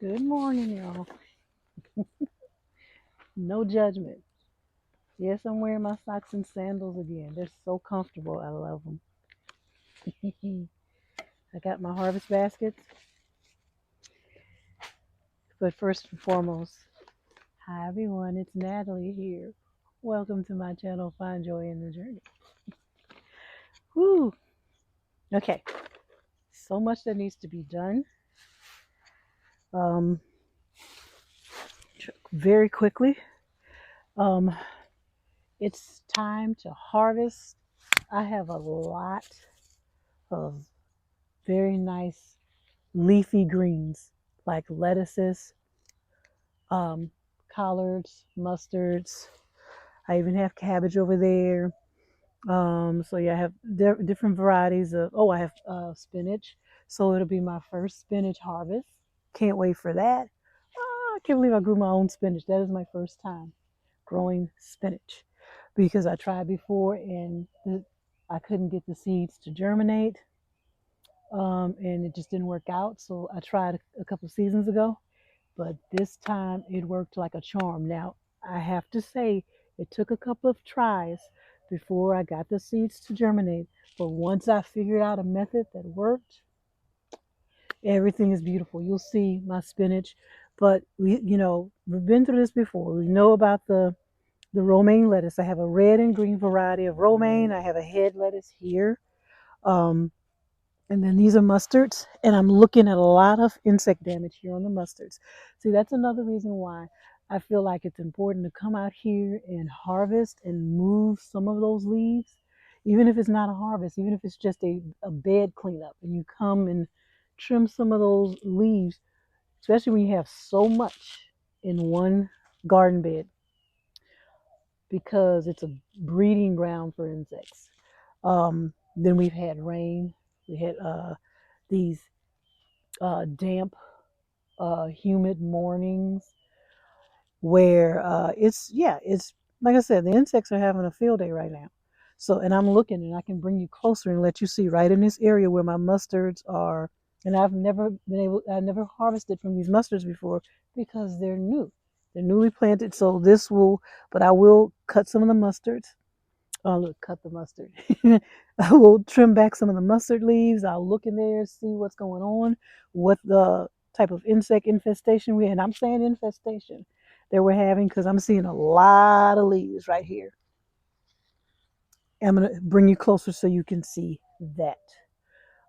Good morning, y'all. No judgment. Yes, I'm wearing my socks and sandals again. They're so comfortable. I love them. I got my harvest baskets. But first and foremost, hi everyone. It's Natalie here. Welcome to my channel, Find Joy in the Journey. Woo! Okay, so much that needs to be done. Um, Very quickly. Um, it's time to harvest. I have a lot of very nice leafy greens like lettuces, um, collards, mustards. I even have cabbage over there. So yeah, I have different varieties of. Oh, I have spinach. So it'll be my first spinach harvest. Can't wait for that. I can't believe I grew my own spinach. That is my first time growing spinach because I tried before and I couldn't get the seeds to germinate, and it just didn't work out. So I tried a couple of seasons ago, but this time it worked like a charm. Now, I have to say, it took a couple of tries before I got the seeds to germinate, but once I figured out a method that worked, everything is beautiful. You'll see my spinach, but we've been through this before. We know about the romaine lettuce. I have a red and green variety of romaine. I have a head lettuce here. Um, And then these are mustards, and I'm looking at a lot of insect damage here on the mustards. See, that's another reason why I feel like it's important to come out here and harvest and move some of those leaves, even if it's not a harvest, even if it's just a bed cleanup, and you come and trim some of those leaves, especially when you have so much in one garden bed, because it's a breeding ground for insects. Then we've had rain. We had these damp, humid mornings where it's like I said, the insects are having a field day right now. So, and I'm looking, and I can bring you closer and let you see right in this area where my mustards are. And I've never harvested from these mustards before because they're new. They're newly planted. So but I will cut some of the mustards. Oh, look, cut the mustard. I will trim back some of the mustard leaves. I'll look in there, see what's going on, what the type of insect infestation and I'm saying infestation that we're having because I'm seeing a lot of leaves right here. I'm going to bring you closer so you can see that.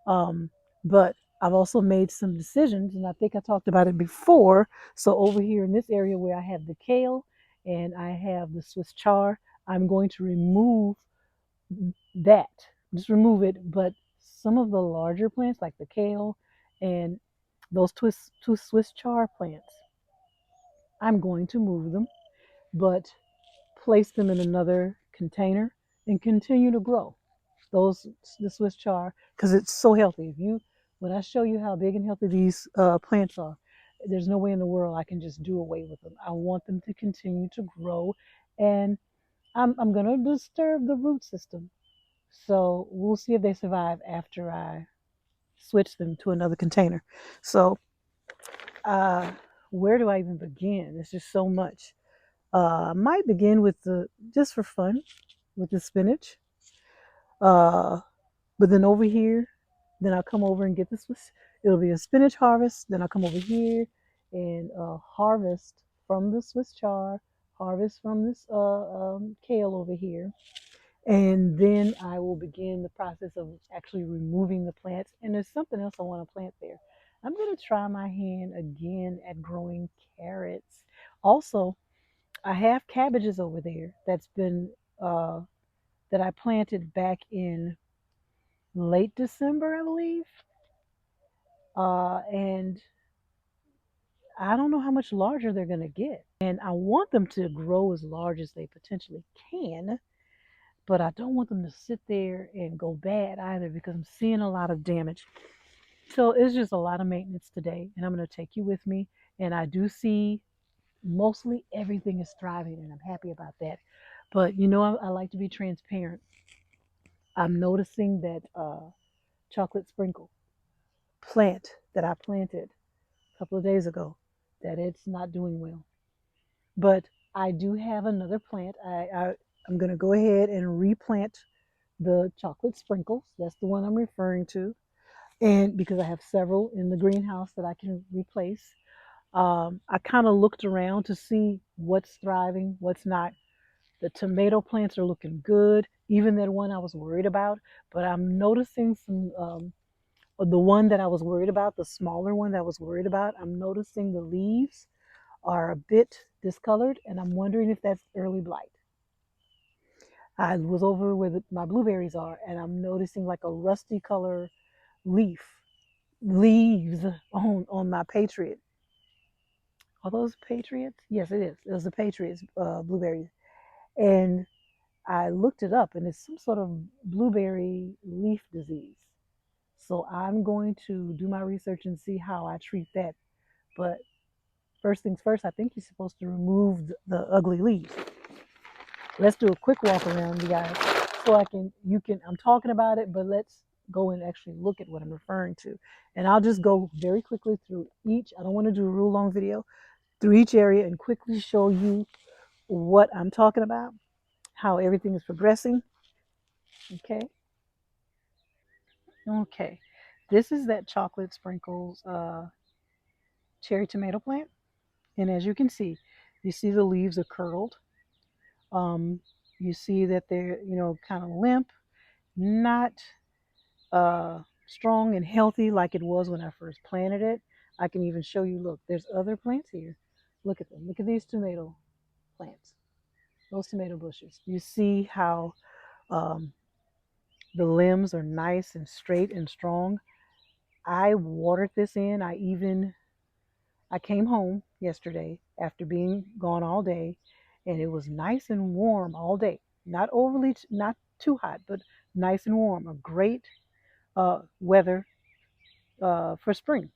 Um, but I've also made some decisions, and I think I talked about it before. So over here in this area where I have the kale and I have the Swiss chard, I'm going to remove that. Just remove it. But some of the larger plants, like the kale and those two Swiss chard plants, I'm going to move them, but place them in another container and continue to grow those the Swiss chard because it's so healthy. When I show you how big and healthy these plants are, there's no way in the world I can just do away with them. I want them to continue to grow, and I'm going to disturb the root system. So we'll see if they survive after I switch them to another container. So uh, where do I even begin? There's just so much. I might begin with just for fun, with the spinach. Uh, but then over here, then I'll come over and get this. It'll be a spinach harvest. Then I'll come over here and harvest from the Swiss chard, harvest from this kale over here. And then I will begin the process of actually removing the plants. And there's something else I want to plant there. I'm going to try my hand again at growing carrots. Also, I have cabbages over there uh, that I planted back in late December, I believe. And I don't know how much larger they're going to get. And I want them to grow as large as they potentially can, but I don't want them to sit there and go bad either because I'm seeing a lot of damage. So it's just a lot of maintenance today, and I'm going to take you with me. And I do see mostly everything is thriving, and I'm happy about that. But I like to be transparent. I'm noticing that chocolate sprinkle plant that I planted a couple of days ago that it's not doing well. But I do have another plant. I'm going to go ahead and replant the chocolate sprinkles. That's the one I'm referring to. And because I have several in the greenhouse that I can replace, I kind of looked around to see what's thriving, what's not. The tomato plants are looking good, even that one I was worried about. But I'm noticing some, the one that I was worried about, the smaller one that I was worried about, I'm noticing the leaves are a bit discolored, and I'm wondering if that's early blight. I was over where my blueberries are, and I'm noticing like a rusty color leaf leaves on my Patriot. Are those Patriots? Yes, it is. It was the Patriots blueberries, and I looked it up, and it's some sort of blueberry leaf disease. So I'm going to do my research and see how I treat that. But first things first, I think you're supposed to remove the ugly leaves. Let's do a quick walk around, you guys, so I'm talking about it, but let's go and actually look at what I'm referring to. And I'll just go very quickly through each. I don't want to do a real long video through each area and quickly show you what I'm talking about, how everything is progressing. Okay. Okay. This is that chocolate sprinkles cherry tomato plant. And as you see the leaves are curled. Um, you see that they're, kind of limp, not strong and healthy like it was when I first planted it. I can even show you, look, there's other plants here. Look at them. Look at these tomato plants, those tomato bushes. You see how um, the limbs are nice and straight and strong. I watered this in. I came home yesterday after being gone all day, and it was nice and warm all day. Not too hot, but nice and warm. A great weather for spring.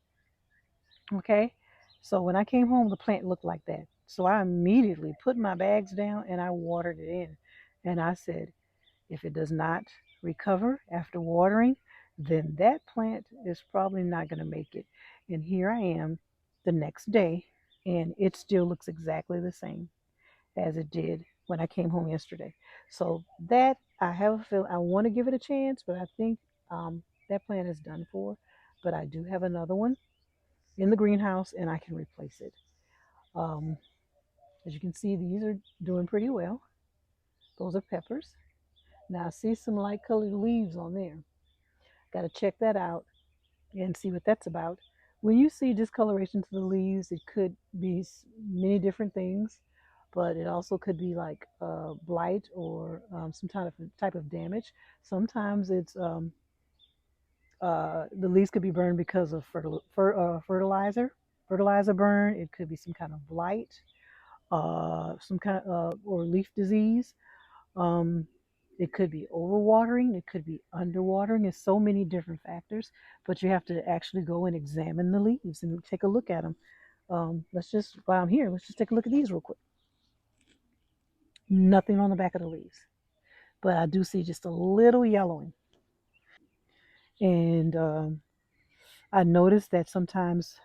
Okay, so when I came home, the plant looked like that. So I immediately put my bags down and I watered it in. And I said, if it does not recover after watering, then that plant is probably not going to make it. And here I am the next day, and it still looks exactly the same as it did when I came home yesterday. So that I have a feel I want to give it a chance, but I think that plant is done for. But I do have another one in the greenhouse, and I can replace it. Um, as you can see, these are doing pretty well. Those are peppers. Now I see some light colored leaves on there. Got to check that out and see what that's about. When you see discoloration to the leaves, it could be many different things, but it also could be like blight or some kind of type of damage. Sometimes it's the leaves could be burned because of fertilizer burn. It could be some kind of blight, some kind of or leaf disease. Um, it could be overwatering, it could be underwatering. It's so many different factors, but you have to actually go and examine the leaves and take a look at them. While I'm here, let's just take a look at these real quick. Nothing on the back of the leaves, but I do see just a little yellowing. And I noticed that sometimes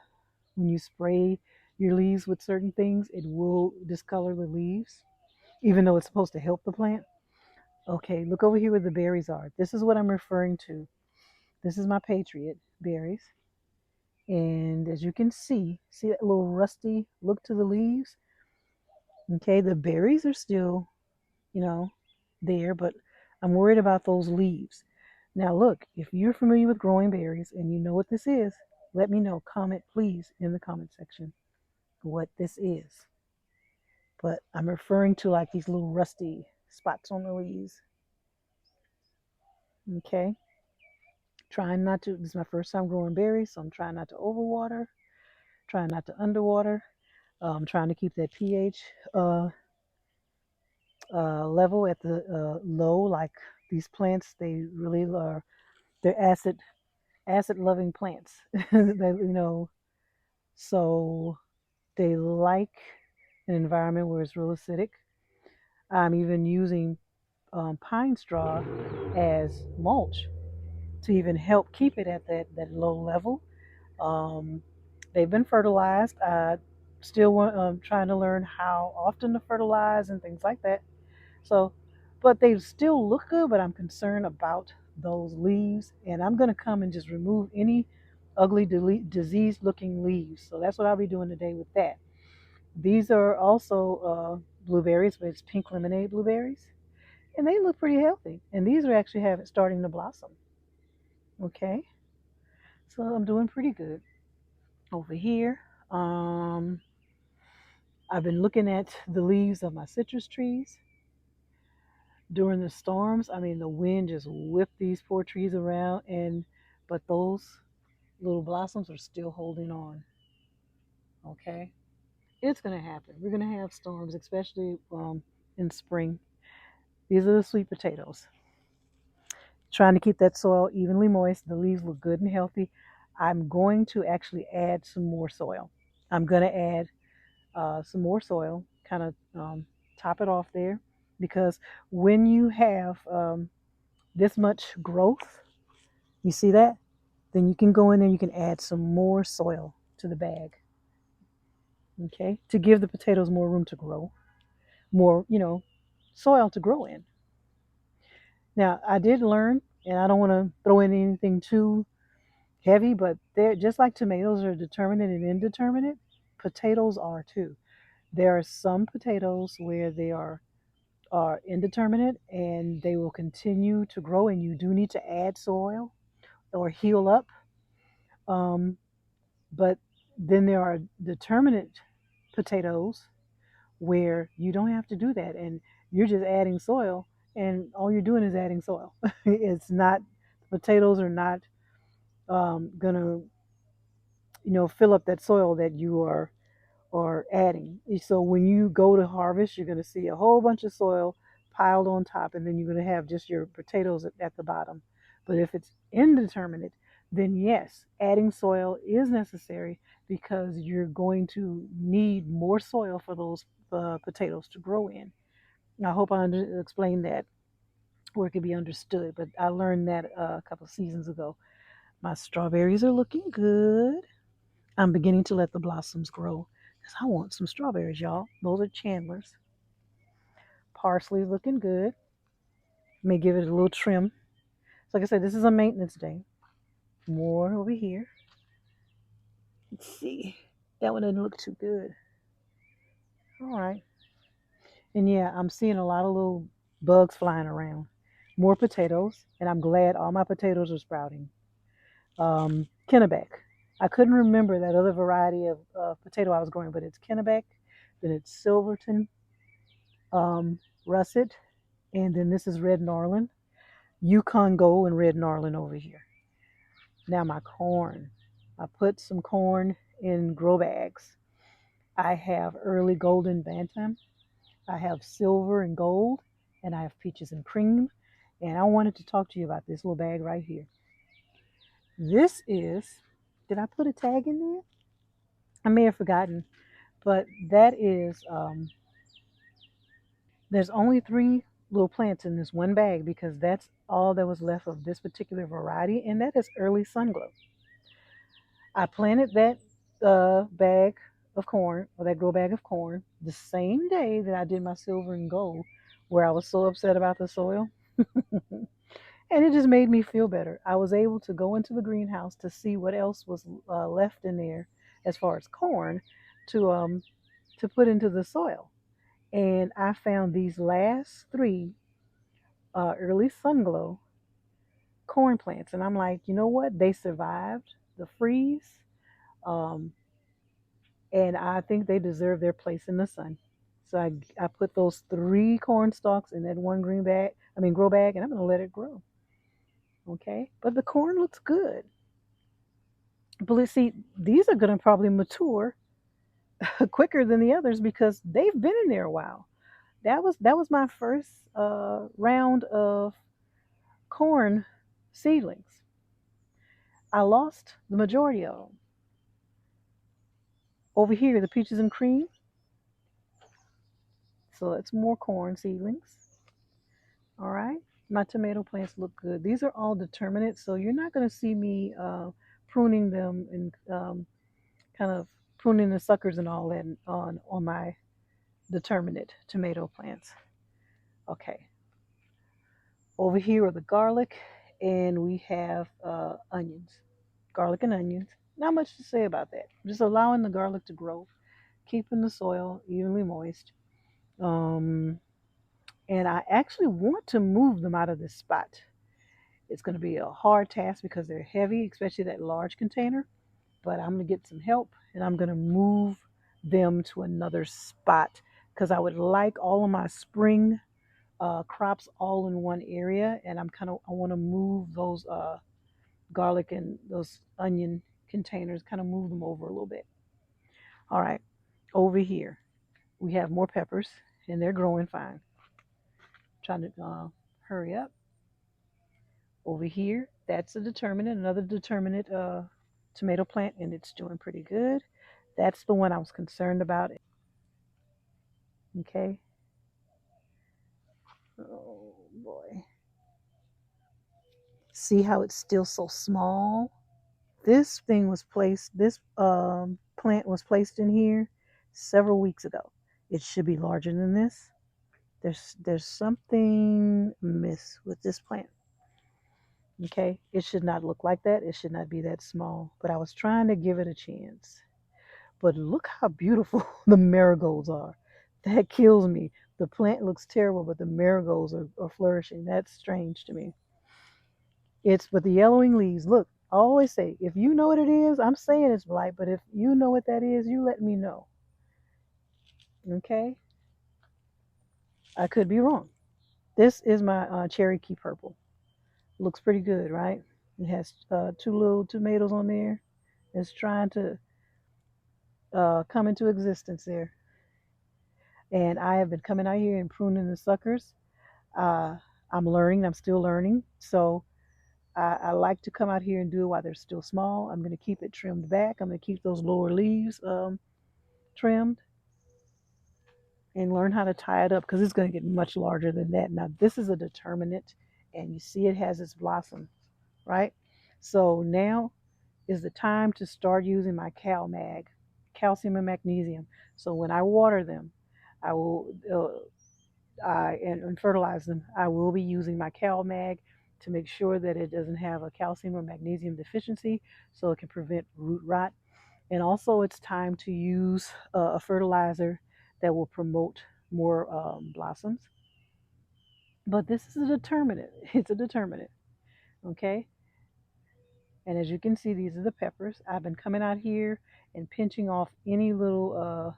when you spray your leaves with certain things, it will discolor the leaves, even though it's supposed to help the plant. Okay, look over here where the berries are. This is what I'm referring to. This is my Patriot berries. And as you can see that little rusty look to the leaves? Okay, the berries are still, you know, there, but I'm worried about those leaves. Now, look, if you're familiar with growing berries and you know what this is, let me know. Comment, please, in the comment section what this is. But I'm referring to like these little rusty spots on the leaves. Okay, trying not to, this is my first time growing berries, so I'm trying not to overwater, trying not to underwater. Trying to keep that pH level at the low. Like these plants, they really are. They're acid loving plants. So they like an environment where it's real acidic. I'm even using pine straw as mulch to even help keep it at that low level. Um, they've been fertilized. still trying to learn how often to fertilize and things like that. So, but they still look good, but I'm concerned about those leaves, and I'm going to come and just remove any ugly, diseased looking leaves. So that's what I'll be doing today with that. These are also blueberries, but it's pink lemonade blueberries, and they look pretty healthy. And these are actually starting to blossom. Okay, so I'm doing pretty good over here. Um, I've been looking at the leaves of my citrus trees during the storms. I mean, the wind just whipped these poor trees around, and but those little blossoms are still holding on. Okay, it's gonna happen. We're gonna have storms, especially in spring. These are the sweet potatoes. Trying to keep that soil evenly moist. The leaves look good and healthy. I'm going to actually add some more soil. I'm gonna add some more soil, kind of top it off there, because when you have this much growth, you see that? Then you can go in there, you can add some more soil to the bag, okay, to give the potatoes more room to grow, more, soil to grow in. Now, I did learn, and I don't want to throw in anything too heavy, but they're just like tomatoes are determinate and indeterminate, potatoes are too. There are some potatoes where they are indeterminate and they will continue to grow, and you do need to add soil or heal up. Um, but then there are determinate potatoes where you don't have to do that, and you're just adding soil, and all you're doing is adding soil. It's not, potatoes are not gonna fill up that soil that you are adding. So when you go to harvest, you're going to see a whole bunch of soil piled on top, and then you're going to have just your potatoes at the bottom. But if it's indeterminate, then yes, adding soil is necessary because you're going to need more soil for those potatoes to grow in. I hope I explained that where it could be understood, but I learned that a couple of seasons ago. My strawberries are looking good. I'm beginning to let the blossoms grow because I want some strawberries, y'all. Those are Chandler's. Parsley's looking good. May give it a little trim. So like I said, this is a maintenance day. More over here. Let's see. That one doesn't look too good. All right. And yeah, I'm seeing a lot of little bugs flying around. More potatoes, and I'm glad all my potatoes are sprouting. Kennebec. I couldn't remember that other variety of potato I was growing, but it's Kennebec, then it's Silverton, Russet, and then this is Red Norland. Yukon Gold and Red Norland over here. Now my corn. I put some corn in grow bags. I have early golden bantam. I have silver and gold, and I have peaches and cream. And I wanted to talk to you about this little bag right here. This is, did I put a tag in there? I may have forgotten, but that is, there's only three little plants in this one bag because that's all that was left of this particular variety, and that is early sunglow. I planted that bag of corn, or that grow bag of corn, the same day that I did my silver and gold, where I was so upset about the soil. And it just made me feel better. I was able to go into the greenhouse to see what else was left in there as far as corn to um to put into the soil. And I found these last three early sunglow corn plants, and I'm like, you know what? They survived the freeze, um, and I think they deserve their place in the sun. So I put those three corn stalks in that one green bag, I mean grow bag, and I'm gonna let it grow. Okay, but the corn looks good. But let's see, these are gonna probably mature quicker than the others because they've been in there a while. That was my first round of corn seedlings. I lost the majority of them. Over here, the peaches and cream. So it's more corn seedlings. All right. My tomato plants look good. These are all determinate, so you're not going to see me pruning them and kind of pruning the suckers and all that on my determinate tomato plants. Okay, over here are the garlic, and we have onions, garlic and onions. Not much to say about that. Just allowing the garlic to grow, keeping the soil evenly moist. Um, and I actually want to move them out of this spot. It's going to be a hard task because they're heavy, especially that large container. But I'm going to get some help and I'm going to move them to another spot because I would like all of my spring crops all in one area. And I want to move those garlic and those onion containers, kind of move them over a little bit. All right, over here we have more peppers and they're growing fine. Trying to hurry up. Over here, that's a determinate, another determinate tomato plant, and it's doing pretty good. That's the one I was concerned about. Okay. Oh boy. See how it's still so small? This plant was placed in here several weeks ago. It should be larger than this. There's something amiss with this plant. Okay, it should not look like that. It should not be that small. But I was trying to give it a chance. But look how beautiful the marigolds are. That kills me. The plant looks terrible, but the marigolds are flourishing. That's strange to me. It's with the yellowing leaves. Look, I always say, if you know what it is, I'm saying it's blight, but if you know what that is, you let me know. Okay? I could be wrong. This is my Cherokee purple. Looks pretty good, right? It has two little tomatoes on there. It's trying to come into existence there. And I have been coming out here and pruning the suckers. Uh, I'm learning. I'm still learning. So I like to come out here and do it while they're still small. I'm going to keep it trimmed back. I'm going to keep those lower leaves trimmed and learn how to tie it up because it's going to get much larger than that. Now, this is a determinate, and you see it has its blossom, right? So now is the time to start using my CalMag, calcium and magnesium. So when I water them, I will and fertilize them, I will be using my CalMag to make sure that it doesn't have a calcium or magnesium deficiency so it can prevent root rot. And also, it's time to use a fertilizer that will promote more blossoms. But this is a determinate. It's a determinate. Okay. And as you can see, these are the peppers. I've been coming out here and pinching off any little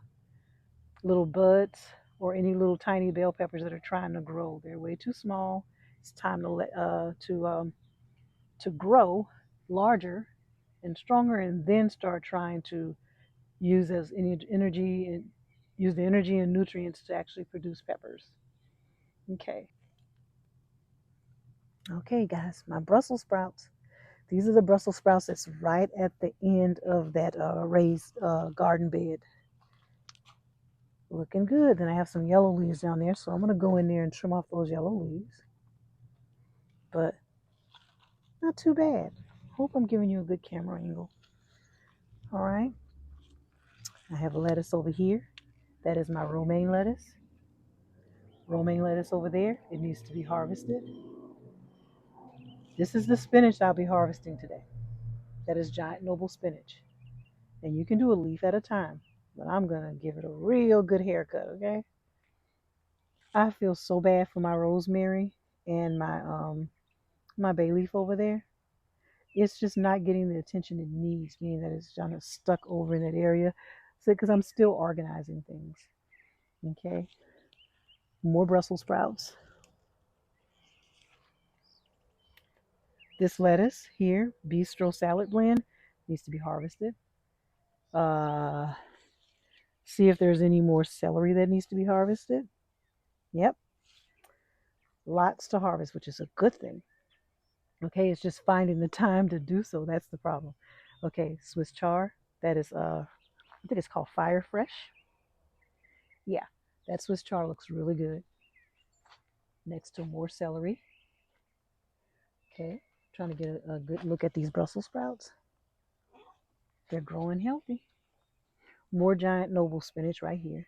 buds or any little tiny bell peppers that are trying to grow. They're way too small. It's time to to grow larger and stronger, and then start trying to use as any energy and use the energy and nutrients to actually produce peppers. Okay. Okay, guys, my Brussels sprouts. These are the Brussels sprouts that's right at the end of that raised garden bed. Looking good. Then I have some yellow leaves down there, so I'm going to go in there and trim off those yellow leaves. But not too bad. Hope I'm giving you a good camera angle. All right. I have a lettuce over here. That is my romaine lettuce. Romaine lettuce over there. It needs to be harvested. This is the spinach I'll be harvesting today. That is giant noble spinach. And you can do a leaf at a time, but I'm going to give it a real good haircut, okay? I feel so bad for my rosemary and my bay leaf over there. It's just not getting the attention it needs, being that it's kind of stuck over in that area. So, because I'm still organizing things. Okay. More Brussels sprouts. This lettuce here, bistro salad blend, needs to be harvested. Uh, see if there's any more celery that needs to be harvested. Yep, lots to harvest, which is a good thing. Okay, it's just finding the time to do so. That's the problem. Okay, Swiss chard. That is I think it's called Fire Fresh. Yeah, that Swiss chard looks really good. Next to more celery. Okay, trying to get a good look at these Brussels sprouts. They're growing healthy. More giant noble spinach right here.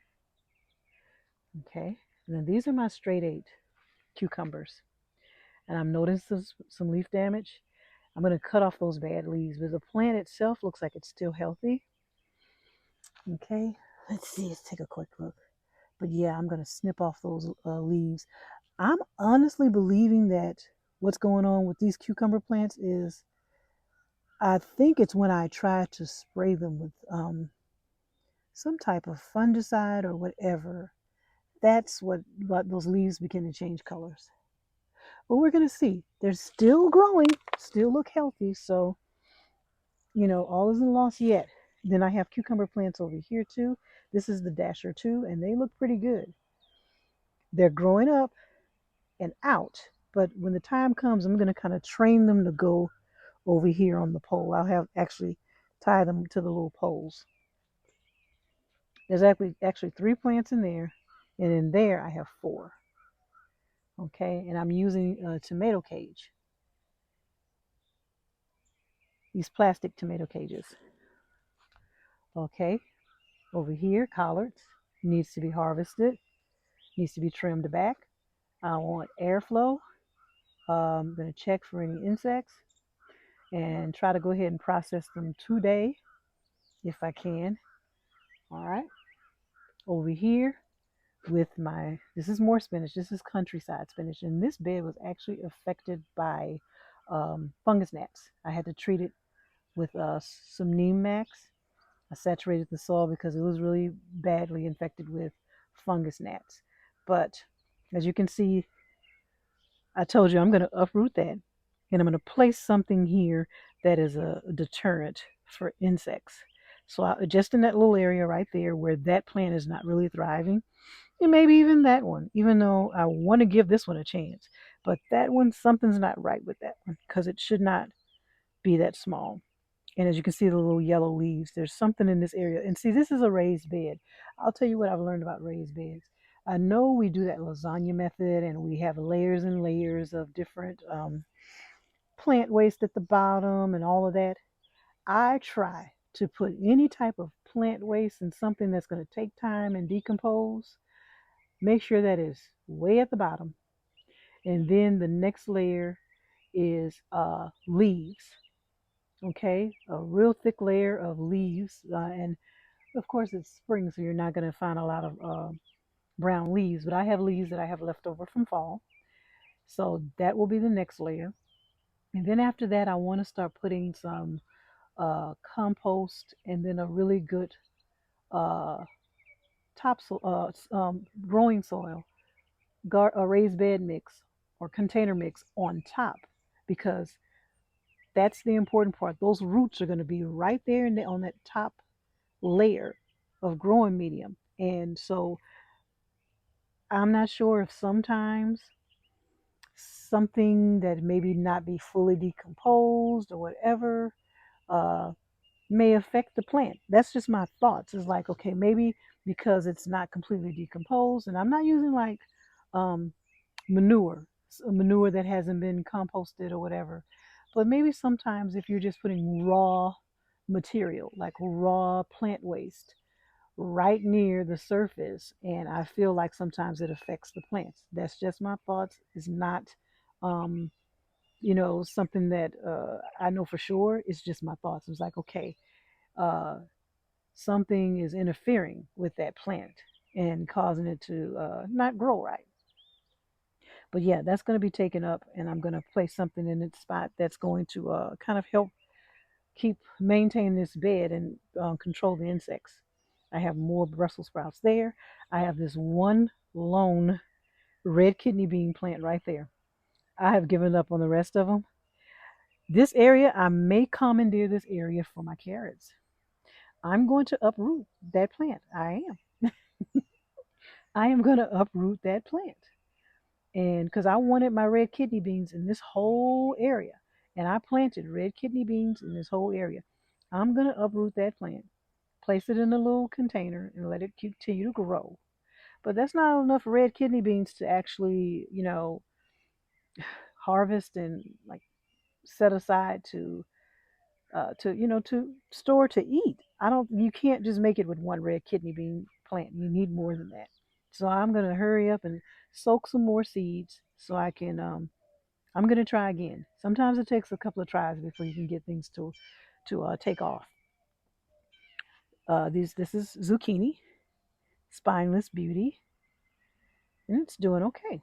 Okay. And then these are my straight eight cucumbers. And I'm noticing some leaf damage. I'm going to cut off those bad leaves, but the plant itself looks like it's still healthy. Okay. Let's see. Let's take a quick look. But yeah, I'm going to snip off those leaves. I'm honestly believing that what's going on with these cucumber plants is I think it's when I try to spray them with some type of fungicide or whatever. That's what those leaves begin to change colors. But we're going to see. They're still growing, still look healthy. So, all isn't lost yet. Then I have cucumber plants over here too. This is the Dasher too, and they look pretty good. They're growing up and out. But when the time comes, I'm going to kind of train them to go over here on the pole. I'll have actually tie them to the little poles. There's actually three plants in there, and in there I have four. Okay, and I'm using a tomato cage. These plastic tomato cages. Okay, over here, collards needs to be harvested, needs to be trimmed back. I want airflow. I'm going to check for any insects and try to go ahead and process them today if I can. All right, over here with this is more spinach. This is countryside spinach, and this bed was actually affected by fungus gnats. I had to treat it with some neem max. I saturated the soil because it was really badly infected with fungus gnats. But as you can see, I told you I'm going to uproot that, and I'm going to place something here that is a deterrent for insects. So just in that little area right there where that plant is not really thriving, and maybe even that one, even though I want to give this one a chance, but that one, something's not right with that one because it should not be that small. And as you can see, the little yellow leaves, there's something in this area. And see, this is a raised bed. I'll tell you what I've learned about raised beds. I know we do that lasagna method and we have layers and layers of different plant waste at the bottom and all of that. I try to put any type of plant waste in something that's going to take time and decompose. Make sure that is way at the bottom. And then the next layer is leaves. Okay, a real thick layer of leaves, and of course it's spring, so you're not going to find a lot of brown leaves, but I have leaves that I have left over from fall, so that will be the next layer. And then after that, I want to start putting some compost and then a really good uh, topsoil, growing soil, a raised bed mix or container mix on top, because that's the important part. Those roots are going to be right there on that top layer of growing medium. And so I'm not sure if sometimes something that maybe not be fully decomposed or whatever uh, may affect the plant. That's just my thoughts. It's like, okay, maybe because it's not completely decomposed, and I'm not using like um, manure, manure that hasn't been composted or whatever. But maybe sometimes if you're just putting raw material, like raw plant waste, right near the surface, and I feel like sometimes it affects the plants. That's just my thoughts. It's not um something that I know for sure. It's just my thoughts. It's like, okay, uh something is interfering with that plant and causing it to not grow right. But yeah, that's going to be taken up, and I'm going to place something in its spot that's going to kind of help keep maintain this bed and control the insects. I have more Brussels sprouts there. I have this one lone red kidney bean plant right there. I have given up on the rest of them. This area, I may commandeer this area for my carrots. I'm going to uproot that plant. I am. I am going to uproot that plant. And because I wanted my red kidney beans in this whole area, and I planted red kidney beans in this whole area. I'm going to uproot that plant, place it in a little container, and let it continue to grow. But that's not enough red kidney beans to actually, harvest and like set aside to to store to eat. I don't. You can't just make it with one red kidney bean plant. You need more than that. So I'm gonna hurry up and soak some more seeds so I can. I'm gonna try again. Sometimes it takes a couple of tries before you can get things to take off. This is zucchini, spineless beauty, and it's doing okay.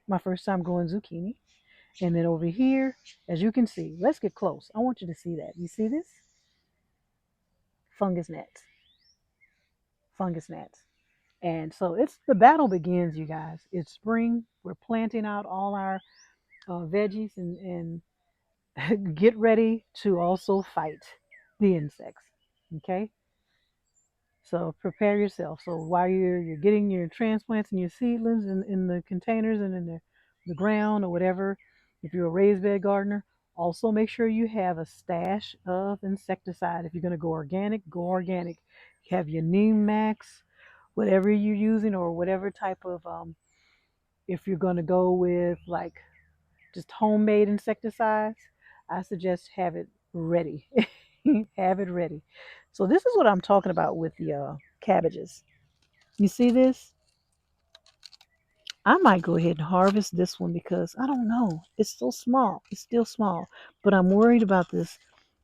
My first time growing zucchini. And then over here, as you can see, let's get close. I want you to see that. You see this? Fungus gnats. Fungus gnats. And so it's the battle begins, you guys. It's spring. We're planting out all our veggies and get ready to also fight the insects. Okay? So prepare yourself. So while you're getting your transplants and your seedlings in the containers and in the ground or whatever, if you're a raised bed gardener, also make sure you have a stash of insecticide. If you're going to go organic, go organic. Have your neem max, whatever you're using, or whatever type of if you're going to go with like just homemade insecticides, I suggest have it ready. Have it ready. So this is what I'm talking about with the cabbages. You see this? I might go ahead and harvest this one because I don't know. It's so small. It's still small, but I'm worried about this.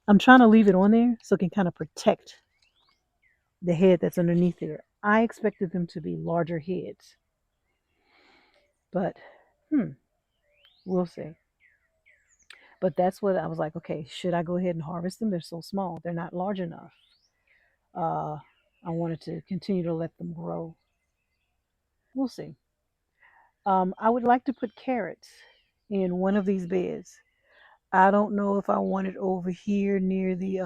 I'm trying to leave it on there so it can kind of protect the head that's underneath there. I expected them to be larger heads, but we'll see. But that's what I was like, okay, should I go ahead and harvest them? They're so small. They're not large enough. Uh, I wanted to continue to let them grow. We'll see. I would like to put carrots in one of these beds. I don't know if I want it over here near the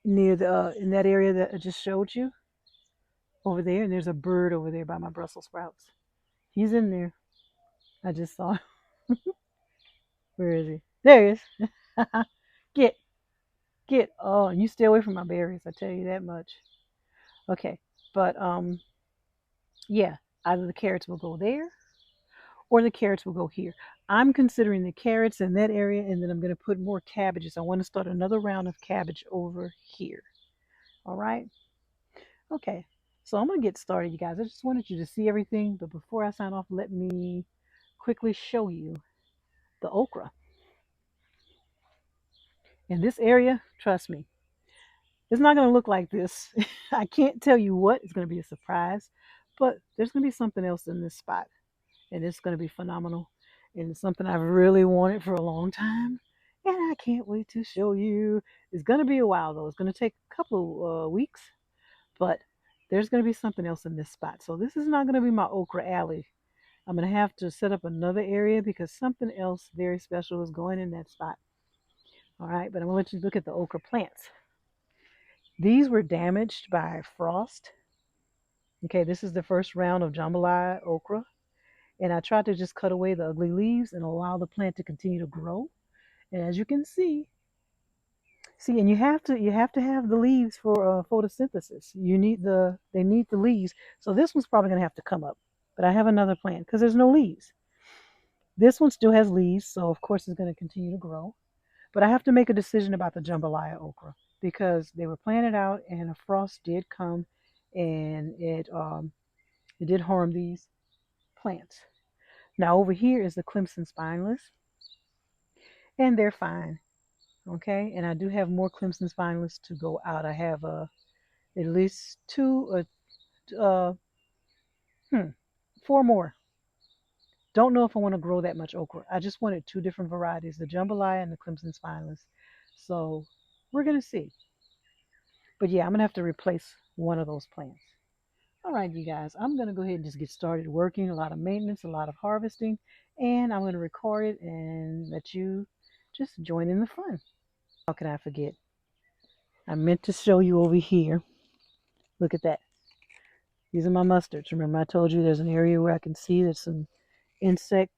in that area that I just showed you over there. And there's a bird over there by my Brussels sprouts. He's in there. I just saw him. Where is he? There he is. get get. Oh, and you stay away from my berries. I tell you that much. Okay, but yeah, either the carrots will go there or the carrots will go here. I'm considering the carrots in that area, and then I'm going to put more cabbages. I want to start another round of cabbage over here. All right. Okay. So I'm going to get started, you guys. I just wanted you to see everything, but before I sign off, let me quickly show you the okra. In this area, trust me, it's not going to look like this. I can't tell you what. It's going to be a surprise, but there's going to be something else in this spot, and it's going to be phenomenal. And it's something I've really wanted for a long time, and I can't wait to show you. It's going to be a while, though. It's going to take a couple weeks, but there's going to be something else in this spot. So this is not going to be my okra alley. I'm going to have to set up another area because something else very special is going in that spot. All right, but I'm going to let you look at the okra plants. These were damaged by frost. Okay, this is the first round of jambalaya okra. And I tried to just cut away the ugly leaves and allow the plant to continue to grow. And as you can see, and you have to have the leaves for photosynthesis. They need the leaves. So this one's probably going to have to come up. But I have another plant because there's no leaves. This one still has leaves, so of course it's going to continue to grow. But I have to make a decision about the jambalaya okra because they were planted out and a frost did come and it did harm these plants. Now over here is the Clemson spineless, and they're fine. Okay, and I do have more Clemson spineless to go out. I have at least hmm, four more. Don't know if I want to grow that much okra. I just wanted two different varieties, the jambalaya and the Clemson spineless. So we're gonna see. But yeah, I'm gonna have to replace one of those plants. All right, you guys, I'm gonna go ahead and just get started working. A lot of maintenance, a lot of harvesting, and I'm gonna record it and let you just join in the fun. How can I forget? I meant to show you over here. Look at that. These are my mustards. Remember I told you there's an area where I can see there's some insect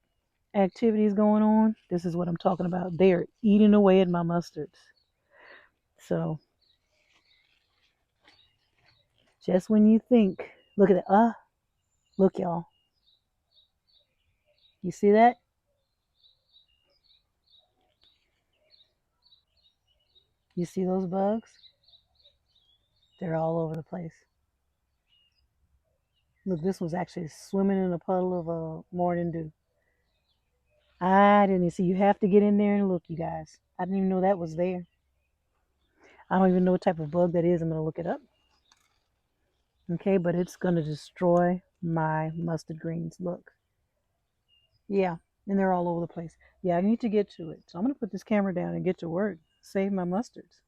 activities going on? This is what I'm talking about. They're eating away at my mustards. So just when you think, look at that. Look, y'all. You see that? You see those bugs? They're all over the place. Look, this was actually swimming in a puddle of morning dew. I didn't see. You have to get in there and look, you guys. I didn't even know that was there. I don't even know what type of bug that is. I'm going to look it up. Okay, but it's going to destroy my mustard greens. Look. Yeah, and they're all over the place. Yeah, I need to get to it. So I'm going to put this camera down and get to work. Save my mustards.